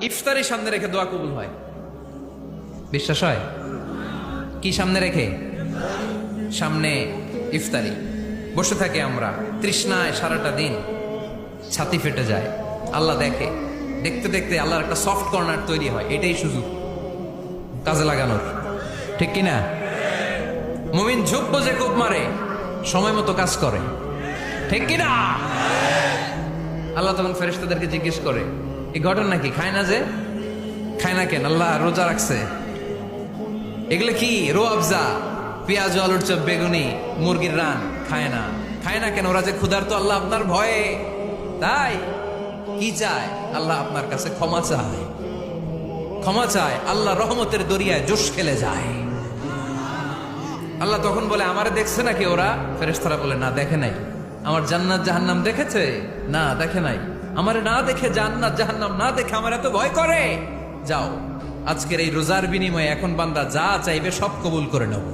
ইফতারি সামনে রেখে দোয়া কবুল হয়। বিশ্বাস হয়? কি সামনে রেখে? সামনে ইফতারি। বসে থাকি আমরা তৃষ্ণায় সারাটা দিন, ছাতি ফেটে যায়। আল্লাহ দেখে, দেখতে দেখতে আল্লাহর একটা সফট কর্নার তৈরি হয়। এটাই সুযোগ কাজে লাগানোর, ঠিক কিনা? মুমিন ঝোপ বোঝে কোপ মারে, সময় মতো কাজ করে, ঠিক কিনা? আল্লাহ তখন ফেরেশতাদেরকে জিজ্ঞেস করে, এই ঘটনা কি? খায় না যে? খায় না কেন? আল্লাহ রোজা রাখছে। এগুলো কি? রো আফজা, পেঁয়াজ, আলুর চপ, বেগুনি, মুরগির রান খায় না। খায় না কেন? ওরা যে ক্ষুধার্ত। আল্লাহ আপনার ভয়ে। তাই কি চায়? আল্লাহ আপনার কাছে ক্ষমা চায়, ক্ষমা চায়। আল্লাহ রহমতের দরিয়ায় জোশ খেলে যায়। আল্লাহ তখন বলে, আমারে দেখছে নাকি ওরা? ফেরেশতারা বলে, না দেখে নাই। আমার জান্নাত জাহান্নাম দেখেছে? না দেখে নাই। আমারে না দেখে, জান্নাত জাহান্নাম না দেখে আমার এত ভয় করে। যাও, আজকের এই রোজার বিনিময়ে এখন বান্দা যা চাইবে সব কবুল করে নেব।